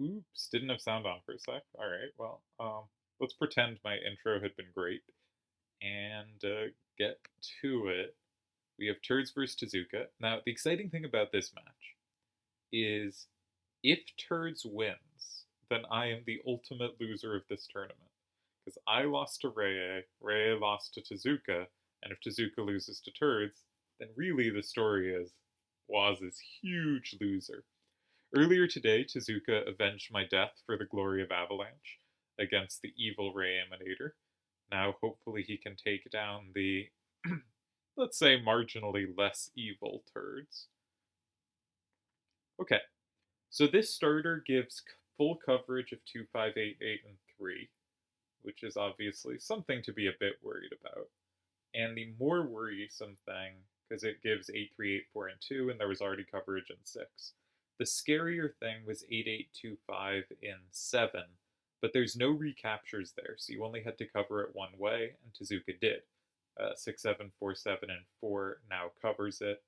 Oops, didn't have sound on for a sec. All right, well, let's pretend my intro had been great and get to it. We have Turdz versus Tezuka. Now, the exciting thing about this match is if Turdz wins, then I am the ultimate loser of this tournament. Because I lost to Reye lost to Tezuka, and if Tezuka loses to Turdz, then really the story is Waz is huge loser. Earlier today, Tezuka avenged my death for the glory of Avalanche against the evil Ray Emanator. Now, hopefully, he can take down the, let's say, marginally less evil Turdz. Okay, so this starter gives full coverage of 2588 and 3, which is obviously something to be a bit worried about. And the more worrisome thing, because it gives 8384 and 2, and there was already coverage in 6. The scarier thing was 8825 in 7, but there's no recaptures there, so you only had to cover it one way, and Tezuka did. 6747 and 4 now covers it.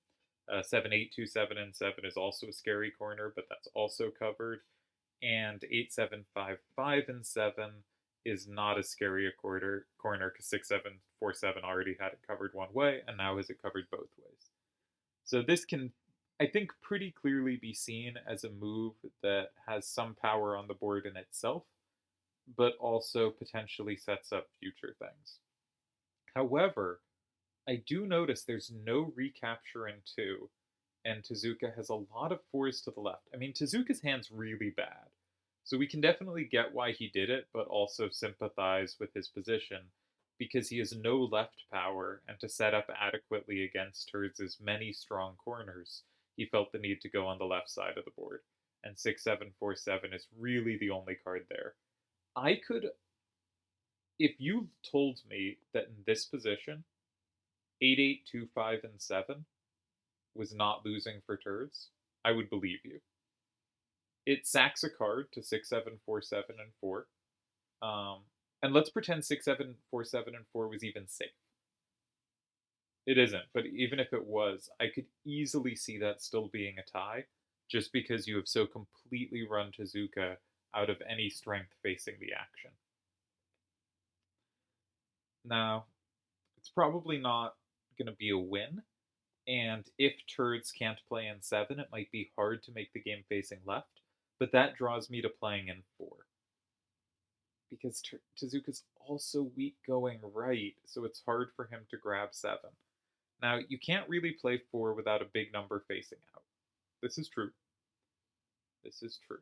7827 and 7 is also a scary corner, but that's also covered. And 8755 and 7 is not as scary a corner because 6747 already had it covered one way and now has it covered both ways. So this can, I think, pretty clearly be seen as a move that has some power on the board in itself, but also potentially sets up future things. However, I do notice there's no recapture in 2, and Tezuka has a lot of 4s to the left. I mean, Tezuka's hand's really bad, so we can definitely get why he did it, but also sympathize with his position, because he has no left power, and to set up adequately against Turd's many strong corners, he felt the need to go on the left side of the board, and 6747 is really the only card there. I could, if you told me that in this position, 8825 and 7 was not losing for Turdz, I would believe you. It sacks a card to 6747 and 4. And let's pretend 6747 and 4 was even safe. It isn't, but even if it was, I could easily see that still being a tie, just because you have so completely run Tezuka out of any strength facing the action. Now, it's probably not going to be a win, and if Turdz can't play in 7, it might be hard to make the game facing left, but that draws me to playing in 4. Because Tezuka's also weak going right, so it's hard for him to grab 7. Now, you can't really play 4 without a big number facing out. This is true. This is true.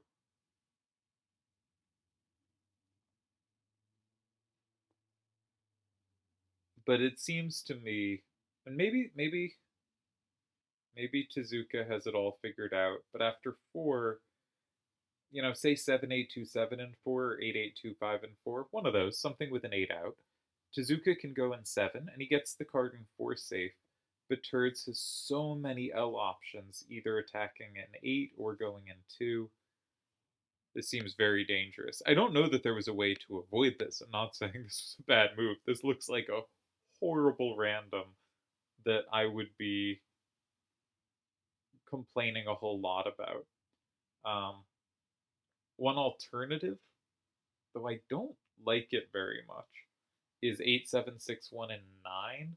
But it seems to me, and maybe Tezuka has it all figured out, but after 4, say 7827 and 4 or 8825 and 4, one of those, something with an 8 out. Tezuka can go in 7 and he gets the card in 4 safe, but Turdz has so many L options, either attacking in 8 or going in 2. This seems very dangerous. I don't know that there was a way to avoid this. I'm not saying this was a bad move. This looks like a horrible random that I would be complaining a whole lot about. Um, One alternative, though I don't like it very much, is 8761 and 9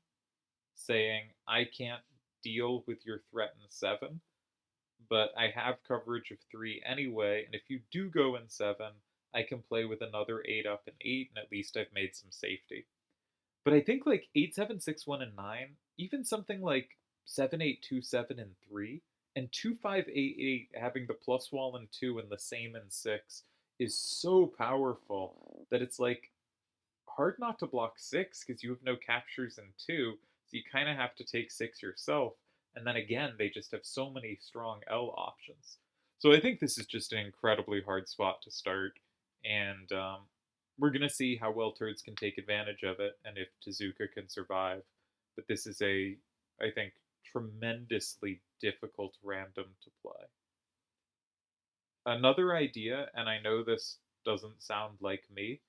saying I can't deal with your threat in 7, but I have coverage of 3 anyway, and if you do go in 7, I can play with another 8 up and 8, and at least I've made some safety. But I think like 8761 and 9, even something like 7827 and 3, and 2588 having the plus wall and 2 and the same in 6 is so powerful that it's like hard not to block 6 because you have no captures in 2, so you kind of have to take 6 yourself. And then again, they just have so many strong L options. So I think this is just an incredibly hard spot to start, and we're going to see how well Turdz can take advantage of it and if Tezuka can survive. But this is I think, tremendously difficult random to play. Another idea, and I know this doesn't sound like me,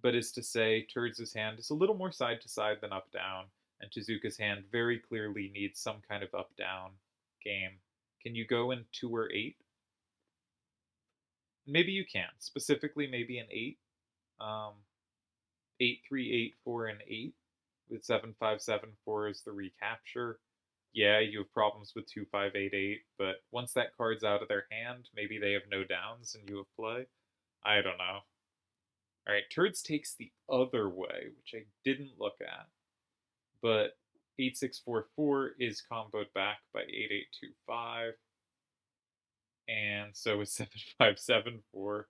but is to say Turd's hand is a little more side to side than up down, and Tezuka's hand very clearly needs some kind of up down game. Can you go in 2 or 8? maybe you can. Specifically, maybe an 8. Um, 8-3-8-4 and 8 with 7-5-7-4 as the recapture. Yeah, you have problems with 2-5-8-8, but once that card's out of their hand, maybe they have no downs and you have play. I don't know. All right, Turdz takes the other way, which I didn't look at, but 8-6-4-4 is comboed back by 8-8-2-5, and so is 7-5-7-4.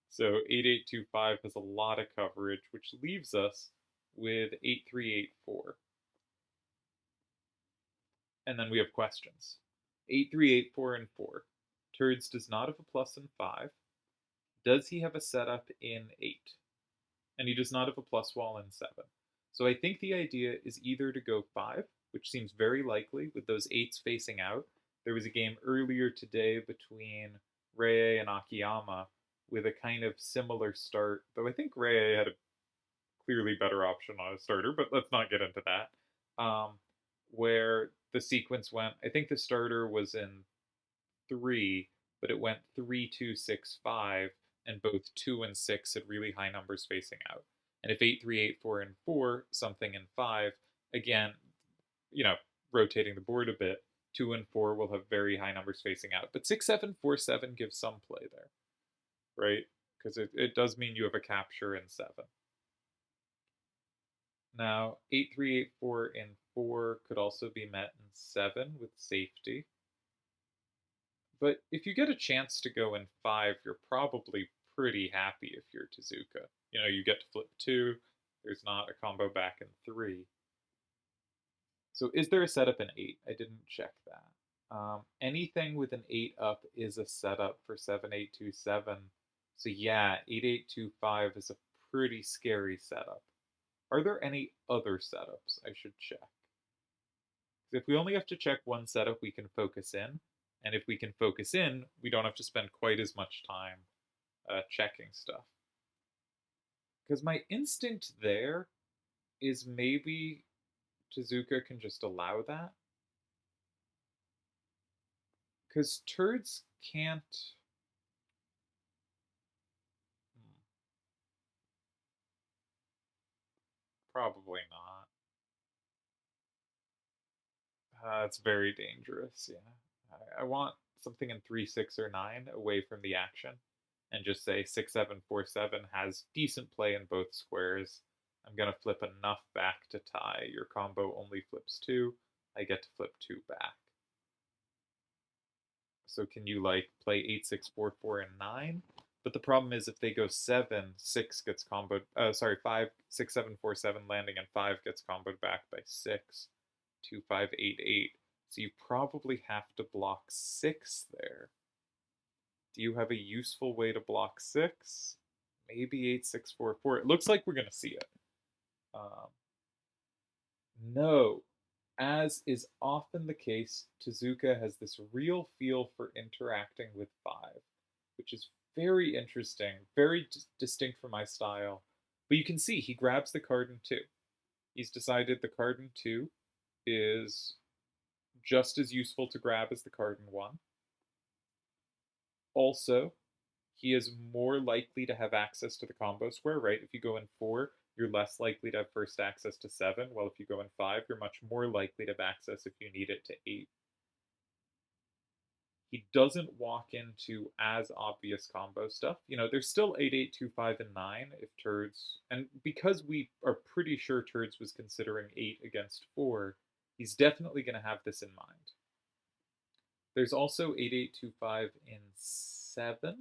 So 8-8-2-5 has a lot of coverage, which leaves us with 8-3-8-4. And then we have questions. 8-3-8-4 and 4. Turdz does not have a plus in 5. Does he have a setup in 8? And he does not have a plus wall in 7. So I think the idea is either to go 5, which seems very likely with those 8s facing out. There was a game earlier today between Rei and Akiyama with a kind of similar start, though I think Rei had a clearly better option on a starter, but let's not get into that. Where the sequence went, I think the starter was in 3, but it went 3-2-6-5, and both 2 and 6 had really high numbers facing out. And if 8-3-8-4 and 4, something in 5, again, you know, rotating the board a bit, 2 and 4 will have very high numbers facing out. But 6-7-4-7 gives some play there, right? Because it does mean you have a capture in 7. Now, 8-3-8-4 in 4 could also be met in 7 with safety. But if you get a chance to go in 5, you're probably pretty happy if you're Tezuka. You know, you get to flip 2, there's not a combo back in 3. So is there a setup in 8? I didn't check that. Anything with an 8 up is a setup for 7-8-2-7. So yeah, 8-8-2-5 is a pretty scary setup. Are there any other setups I should check? If we only have to check one setup, we can focus in. And if we can focus in, we don't have to spend quite as much time checking stuff. Because my instinct there is maybe Tezuka can just allow that. Because Turdz can't. Probably not. It's very dangerous, yeah. I want something in 3, 6, or 9 away from the action. And just say 6-7-4-7 has decent play in both squares. I'm going to flip enough back to tie. Your combo only flips 2. I get to flip 2 back. So can you like play 8-6-4-4 and 9? But the problem is if they go 7, 6 gets comboed. 5, 6-7-4-7 landing, and 5 gets comboed back by 6. 2-5-8-8. So you probably have to block 6 there. Do you have a useful way to block 6? Maybe 8-6-4-4. It looks like we're going to see it. No. As is often the case, Tezuka has this real feel for interacting with 5, which is very interesting, very distinct from my style. But you can see he grabs the card in 2. He's decided the card in 2 is just as useful to grab as the card in 1. Also, he is more likely to have access to the combo square, right? If you go in 4, you're less likely to have first access to 7, while if you go in 5, you're much more likely to have access if you need it to 8. He doesn't walk into as obvious combo stuff. You know, there's still 8-8-2-5 and 9 if Turdz, and because we are pretty sure Turdz was considering 8 against 4, he's definitely going to have this in mind. There's also 8-8-2-5 in 7.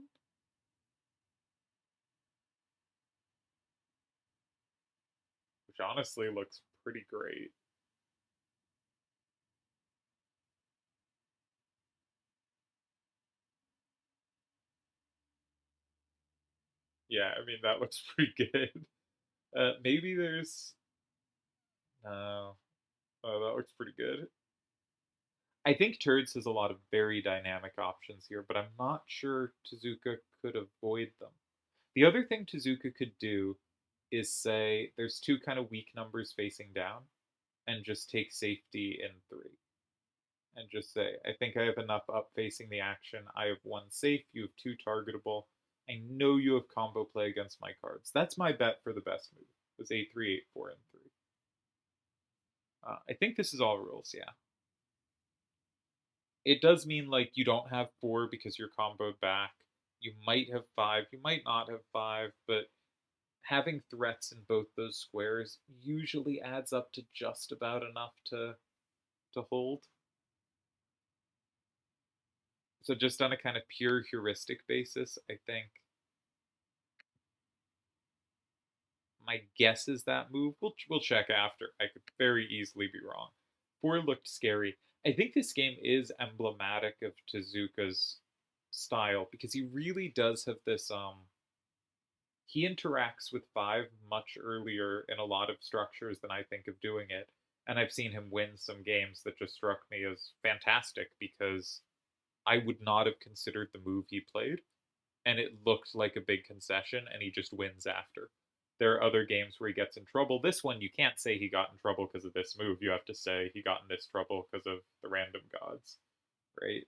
Which honestly looks pretty great. Yeah, I mean, that looks pretty good. Maybe there's. No. Oh, that looks pretty good. I think Turdz has a lot of very dynamic options here, but I'm not sure Tezuka could avoid them. The other thing Tezuka could do is say there's 2 kind of weak numbers facing down and just take safety in 3. And just say, I think I have enough up facing the action. I have 1 safe, you have 2 targetable, I know you have combo play against my cards. That's my bet for the best move. Was 8-3, 8-4, and 3. I think this is all rules, yeah. It does mean like you don't have 4 because you're comboed back. You might have 5, you might not have 5, but having threats in both those squares usually adds up to just about enough to hold. So just on a kind of pure heuristic basis, I think my guess is that move. We'll check after. I could very easily be wrong. 4 looked scary. I think this game is emblematic of Tezuka's style because he really does have this he interacts with 5 much earlier in a lot of structures than I think of doing it. And I've seen him win some games that just struck me as fantastic because I would not have considered the move he played, and it looked like a big concession, and he just wins after. There are other games where he gets in trouble. This one, you can't say he got in trouble because of this move. You have to say he got in this trouble because of the random gods, right?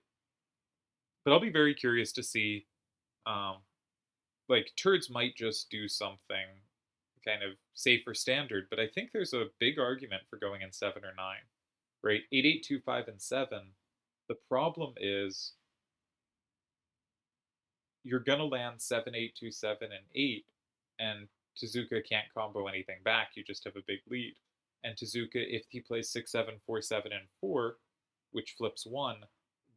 But I'll be very curious to see, um, like, Turdz might just do something kind of safer standard, but I think there's a big argument for going in 7 or 9, right? 8, 8, 2, 5, and 7. The problem is you're gonna land 7, 8, 2, 7, and 8, and Tezuka can't combo anything back. You just have a big lead. And Tezuka, if he plays 6, 7, 4, 7, and 4, which flips 1,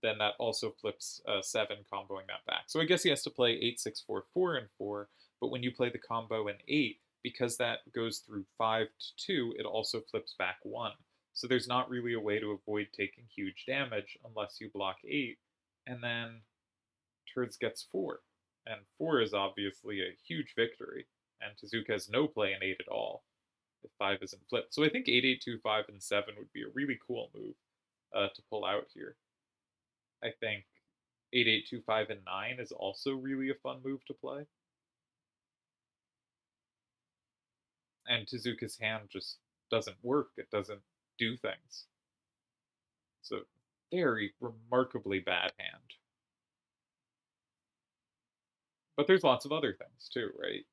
then that also flips 7, comboing that back. So I guess he has to play 8, 6, 4, 4, and 4, but when you play the combo in 8, because that goes through 5 to 2, it also flips back 1. So there's not really a way to avoid taking huge damage unless you block 8, and then Turdz gets 4. And 4 is obviously a huge victory, and Tezuka has no play in 8 at all if 5 isn't flipped. So I think 8, 8, 2, 5, and 7 would be a really cool move to pull out here. I think 8, 8, 2, 5, and 9 is also really a fun move to play. And Tezuka's hand just doesn't work, it doesn't do things. It's a very remarkably bad hand. But there's lots of other things too, right?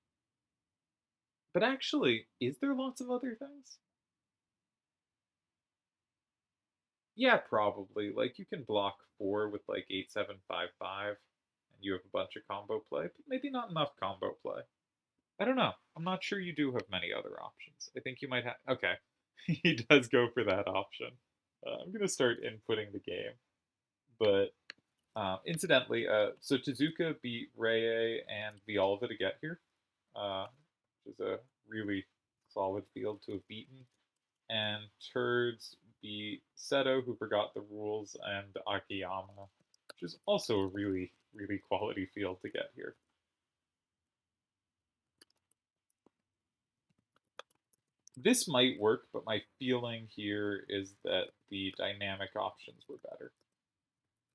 But actually, is there lots of other things? Yeah, probably. Like you can block 4 with like 8, 7, 5, 5, and you have a bunch of combo play, but maybe not enough combo play. I don't know. I'm not sure you do have many other options. I think you might have. Okay, he does go for that option. I'm gonna start inputting the game, but incidentally, so Tezuka beat Reye and Vialva to get here, which is a really solid field to have beaten. And Turdz beat Seto, who forgot the rules, and Akiyama, which is also a really, really quality field to get here. This might work, but my feeling here is that the dynamic options were better,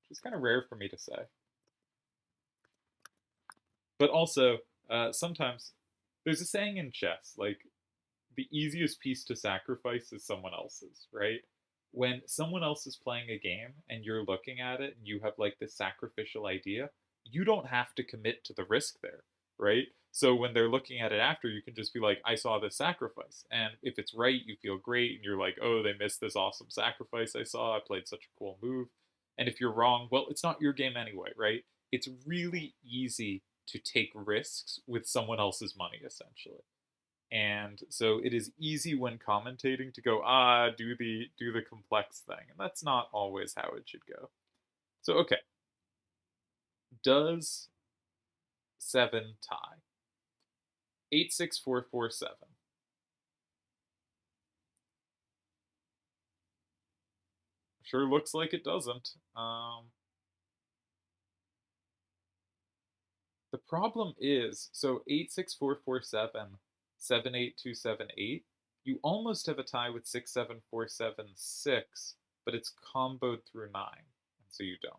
which is kind of rare for me to say. But also, sometimes there's a saying in chess, like, the easiest piece to sacrifice is someone else's, right? When someone else is playing a game and you're looking at it and you have like this sacrificial idea, you don't have to commit to the risk there, right? So when they're looking at it after, you can just be like, I saw this sacrifice. And if it's right, you feel great and you're like, oh, they missed this awesome sacrifice I saw. I played such a cool move. And if you're wrong, well, it's not your game anyway, right? It's really easy to take risks with someone else's money, essentially. And so it is easy when commentating to go, do the complex thing. And that's not always how it should go. So okay. Does 7 tie? 86447. Sure looks like it doesn't. The problem is, so 86447, 78278, you almost have a tie with 67476, but it's comboed through 9, and so you don't.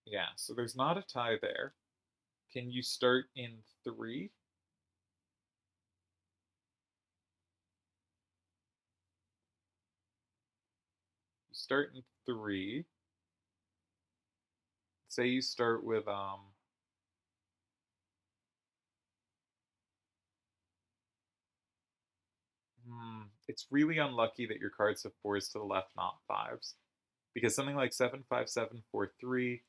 Yeah, so there's not a tie there. Can you start in 3? You start in 3. say you start with it's really unlucky that your cards have fours to the left, not fives, because something like 75743,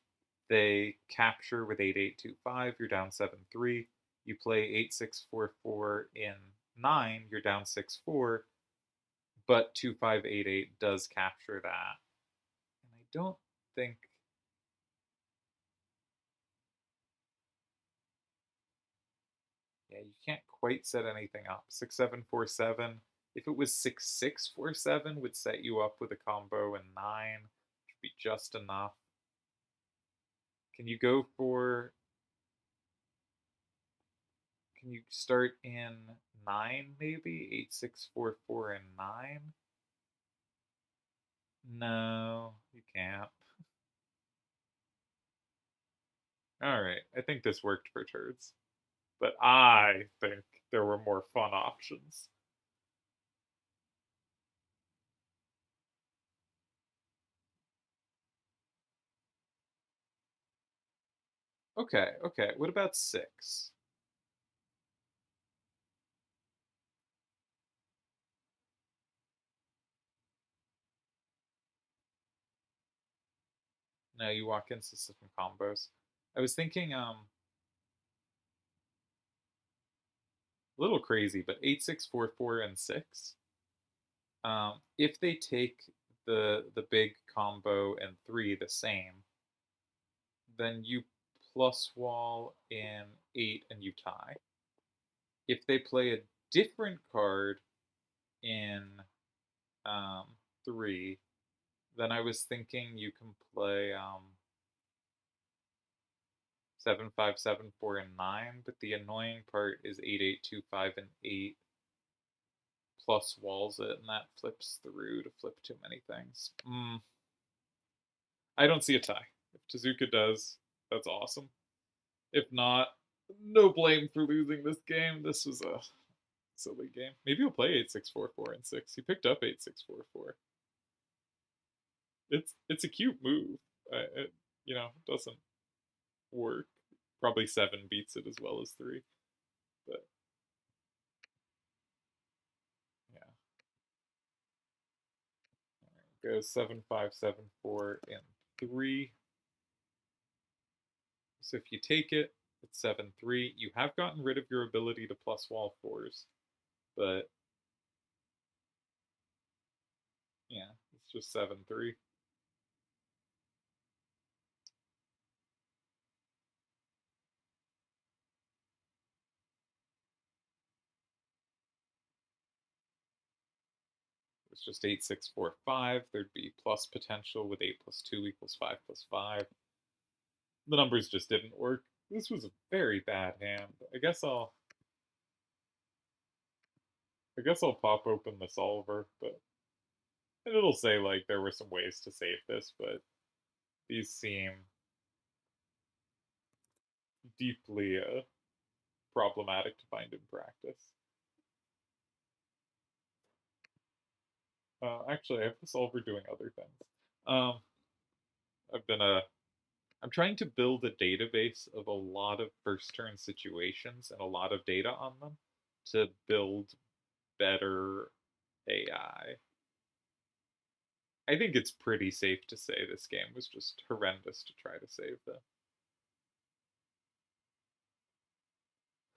they capture with 8825, you're down 7-3. You play 8644 in 9, you're down 6-4, but 2588 does capture that. And I don't think. Yeah, you can't quite set anything up. 6747. If it was 6647, would set you up with a combo in 9, which would be just enough. Can you go for. Can you start in 9 maybe? 8644 and 9? No, you can't. Alright, I think this worked for Turdz. But I think there were more fun options. Okay, okay. What about 6? No, you walk into some combos. I was thinking, a little crazy, but 8644 and 6. If they take the big combo and 3 the same, then you plus wall in 8 and you tie. If they play a different card in 3, then I was thinking you can play 7574 and 9, but the annoying part is 8825 and 8 plus walls it, and that flips through to flip too many things. I don't see a tie. If Tezuka does, that's awesome. If not, no blame for losing this game. This was a silly game. Maybe he'll play 8644 and 6. He picked up 8644. It's a cute move. It doesn't work. Probably 7 beats it as well as 3. But yeah. Goes 7574 and 3. So if you take it, it's 7-3. You have gotten rid of your ability to plus wall 4s, but yeah, it's just 7-3. It's just 8-6-4-5. There'd be plus potential with 8 plus 2 equals 5 plus 5. The numbers just didn't work. This was a very bad hand. I guess I'll pop open the solver, but it'll say like there were some ways to save this, but these seem deeply problematic to find in practice. Actually, I have the solver doing other things. Um, I've been I'm trying to build a database of a lot of first turn situations and a lot of data on them to build better AI. I think it's pretty safe to say this game was just horrendous to try to save though.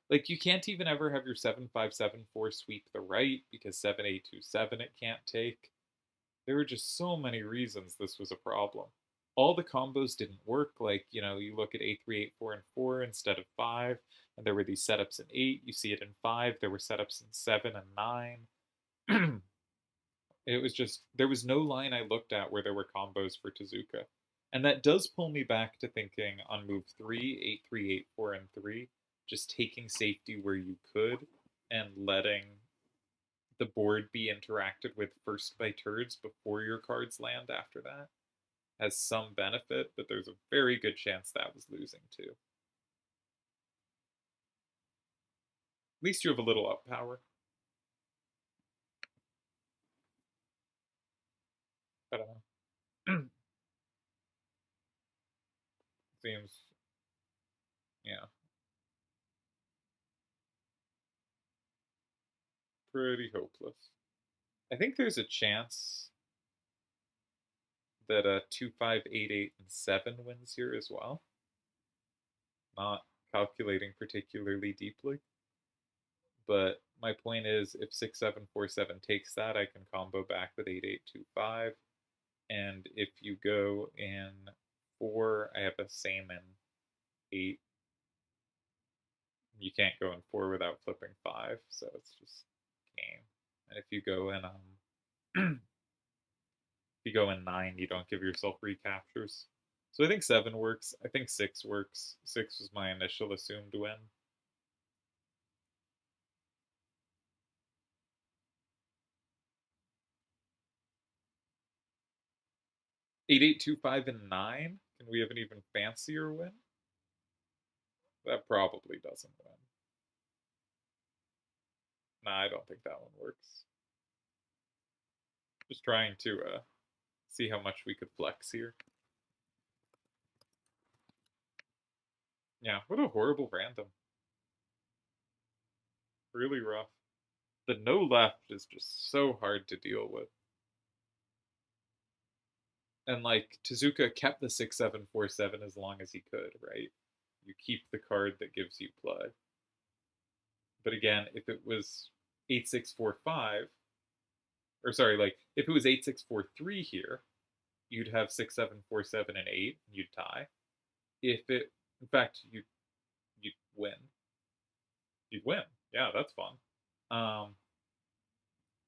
Like you can't even ever have your 7574 sweep the right because 7827 it can't take. There were just so many reasons this was a problem. All the combos didn't work. Like, you look at A3, 8, 4, and 4 instead of 5, and there were these setups in 8. You see it in 5. There were setups in 7 and 9. It was just, there was no line I looked at where there were combos for Tezuka. And that does pull me back to thinking on move 3, 8-3, 8-4, and 3, just taking safety where you could and letting the board be interacted with first by Turdz before your cards land after that has some benefit, but there's a very good chance that was losing too. At least you have a little up power. I don't know. Seems, yeah, pretty hopeless. I think there's a chance that 2588 and 7 wins here as well. Not calculating particularly deeply. But my point is, if 6747 takes that, I can combo back with 8825. And if you go in 4, I have a same in 8. You can't go in 4 without flipping 5, so it's just game. And if you go in if you go in 9, you don't give yourself recaptures. So I think 7 works. I think 6 works. 6 was my initial assumed win. 8825 and 9? Can we have an even fancier win? That probably doesn't win. Nah, I don't think that one works. Just trying to see how much we could flex here. Yeah, what a horrible random. Really rough. The no left is just so hard to deal with. And like Tezuka kept the 6747 as long as he could, right? You keep the card that gives you play. But again, if it was 8645, or sorry, like if it was 8643 here, you'd have 6747 and 8, and you'd tie. If it, in fact, you'd win. You'd win. Yeah, that's fun.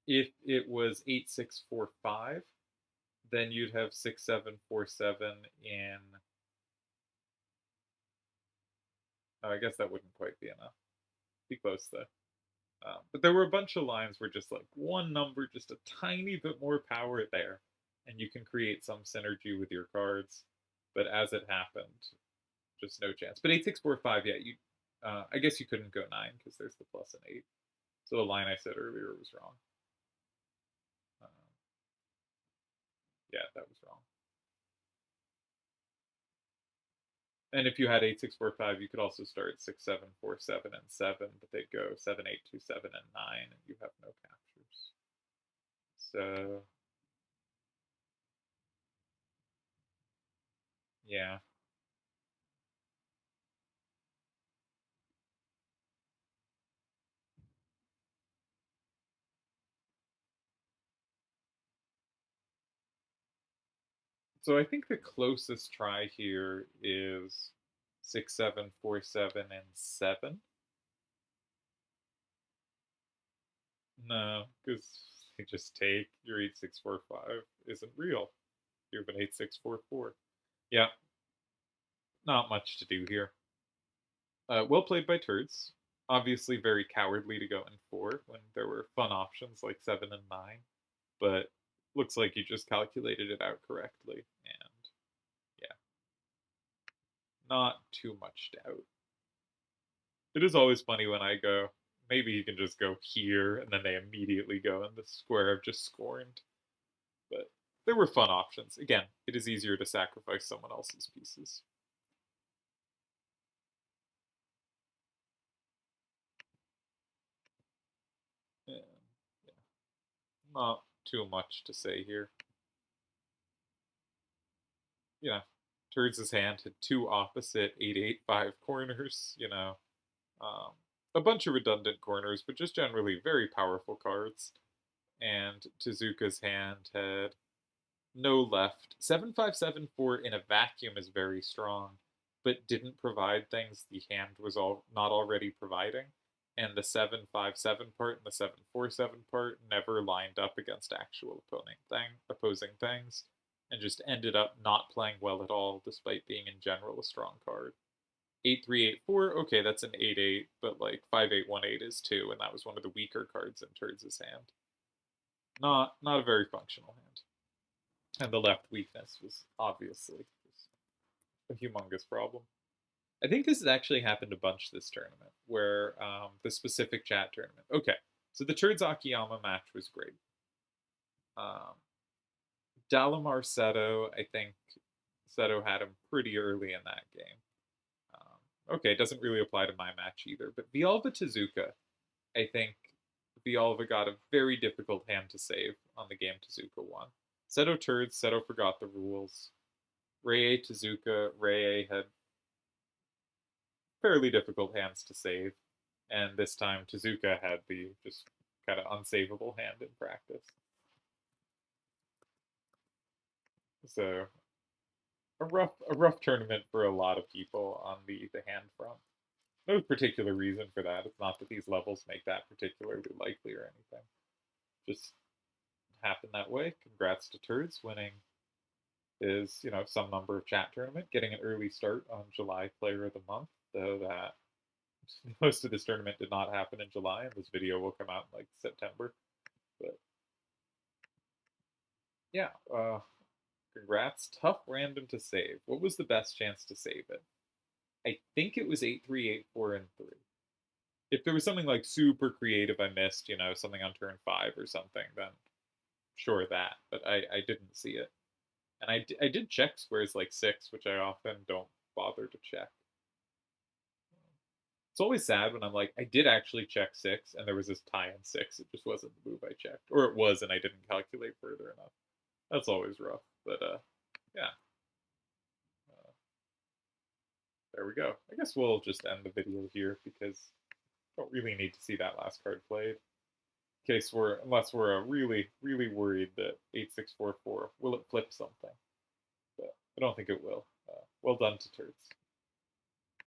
If it was 8645, then you'd have 6747 in. Oh, I guess that wouldn't quite be enough. Be close though. But there were a bunch of lines where just like one number, just a tiny bit more power there, and you can create some synergy with your cards. But as it happened, just no chance. But 8645, yeah, you. I guess you couldn't go 9 because there's the plus and 8. So the line I said earlier was wrong. Yeah, that was wrong. And if you had 8645, you could also start 6747 and 7, but they'd go 7827 and 9, and you have no captures. So, yeah. So I think the closest try here is 6747 and 7. No, because they just take your 8645 isn't real. You have an 8644. Yeah, not much to do here. Well played by Turdz. Obviously, very cowardly to go in 4 when there were fun options like 7 and 9, but looks like you just calculated it out correctly, and yeah, not too much doubt. It is always funny when I go, maybe you can just go here, and then they immediately go in the square I've just scorned. But there were fun options. Again, it is easier to sacrifice someone else's pieces. And yeah, not too much to say here. Yeah, Turd's hand had 2 opposite 885 corners, um, a bunch of redundant corners, but just generally very powerful cards. And Tezuka's hand had no left. 7574 in a vacuum is very strong, but didn't provide things the hand was not already providing. And the 757 part and the 747 part never lined up against actual opposing things, and just ended up not playing well at all, despite being in general a strong card. 8384, okay, that's an 8-8, but like 5818 is too, and that was one of the weaker cards in Turd's hand. Not a very functional hand. And the left weakness was obviously a humongous problem. I think this has actually happened a bunch this tournament, where the specific chat tournament. Okay, so the Turdz Akiyama match was great. Dalamar Seto, I think, Seto had him pretty early in that game. Okay, it doesn't really apply to my match either, but Villalba Tezuka, I think Villalba got a very difficult hand to save on the game Tezuka won. Seto Turdz, Seto forgot the rules. Rei Tezuka, Rei had fairly difficult hands to save, and this time Tezuka had the just kind of unsavable hand in practice. So a rough tournament for a lot of people on the hand front. No particular reason for that. It's not that these levels make that particularly likely or anything. Just happened that way. Congrats to Turdz winning his, some number of chat tournament, getting an early start on July Player of the Month, though that most of this tournament did not happen in July, and this video will come out in like September. But yeah, congrats. Tough random to save. What was the best chance to save it? I think it was 8-3, 8-4, and 3. If there was something like super creative I missed, something on turn 5 or something, then sure that. But I didn't see it. And I did check squares like 6, which I often don't bother to check. It's always sad when I'm like, I did actually check 6, and there was this tie in 6. It just wasn't the move I checked. Or it was, and I didn't calculate further enough. That's always rough. But, yeah. There we go. I guess we'll just end the video here because I don't really need to see that last card played. In case unless we're really, really worried that 8644, will it flip something? But I don't think it will. Well done to Turdz.